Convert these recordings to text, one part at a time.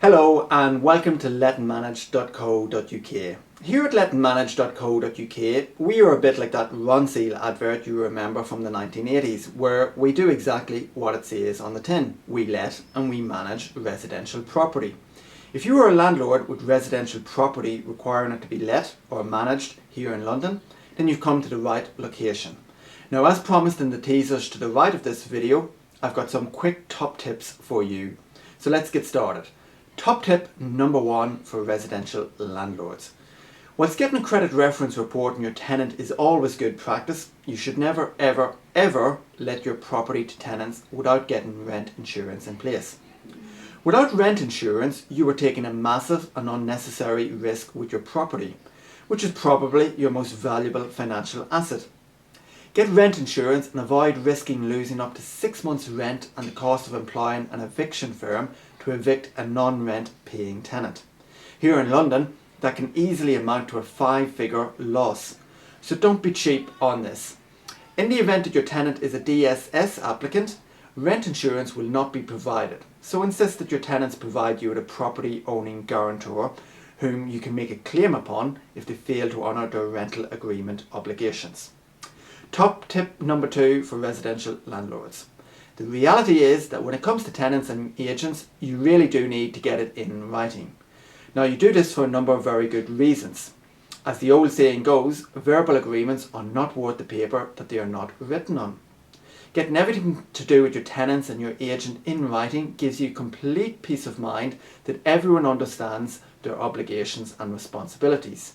Hello and welcome to letandmanage.co.uk. Here at letandmanage.co.uk we are a bit like that Ronseal advert you remember from the 1980s, where we do exactly what it says on the tin. We let and we manage residential property. If you are a landlord with residential property requiring it to be let or managed here in London, then you've come to the right location. Now, as promised in the teasers to the right of this video, I've got some quick top tips for you. So let's get started. Top tip number 1 for residential landlords. Whilst getting a credit reference report on your tenant is always good practice, you should never ever let your property to tenants without getting rent insurance in place. Without rent insurance, you are taking a massive and unnecessary risk with your property, which is probably your most valuable financial asset. Get rent insurance and avoid risking losing up to 6 months' rent and the cost of employing an eviction firm to evict a non-rent paying tenant. Here in London, that can easily amount to a 5-figure loss. So don't be cheap on this. In the event that your tenant is a DSS applicant, rent insurance will not be provided. So insist that your tenants provide you with a property owning guarantor whom you can make a claim upon if they fail to honour their rental agreement obligations. Top tip number 2 for residential landlords. The reality is that when it comes to tenants and agents, you really do need to get it in writing. Now, you do this for a number of very good reasons. As the old saying goes, verbal agreements are not worth the paper that they are not written on. Getting everything to do with your tenants and your agent in writing gives you complete peace of mind that everyone understands their obligations and responsibilities.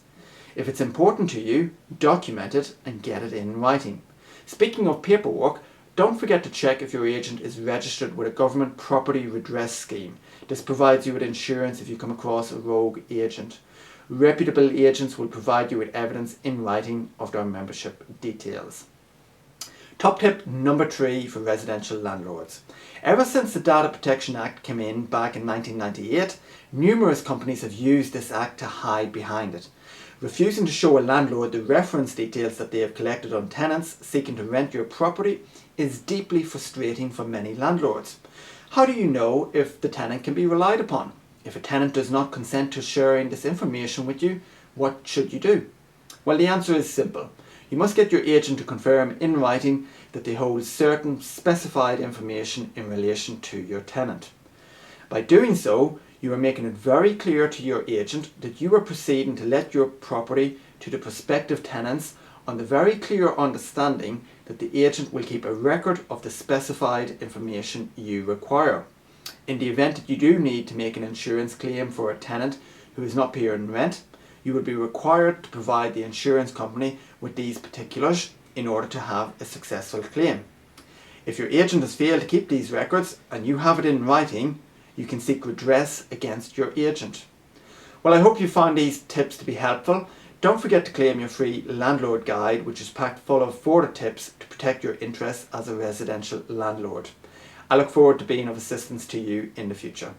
If it's important to you, document it and get it in writing. Speaking of paperwork, don't forget to check if your agent is registered with a government property redress scheme. This provides you with insurance if you come across a rogue agent. Reputable agents will provide you with evidence in writing of their membership details. Top tip number 3 for residential landlords. Ever since the Data Protection Act came in back in 1998, numerous companies have used this act to hide behind it. Refusing to show a landlord the reference details that they have collected on tenants seeking to rent your property is deeply frustrating for many landlords. How do you know if the tenant can be relied upon? If a tenant does not consent to sharing this information with you, what should you do? Well, the answer is simple. You must get your agent to confirm in writing that they hold certain specified information in relation to your tenant. By doing so, you are making it very clear to your agent that you are proceeding to let your property to the prospective tenants on the very clear understanding that the agent will keep a record of the specified information you require. In the event that you do need to make an insurance claim for a tenant who is not paying rent, you will be required to provide the insurance company with these particulars in order to have a successful claim. If your agent has failed to keep these records and you have it in writing, you can seek redress against your agent. Well, I hope you found these tips to be helpful. Don't forget to claim your free landlord guide, which is packed full of further tips to protect your interests as a residential landlord. I look forward to being of assistance to you in the future.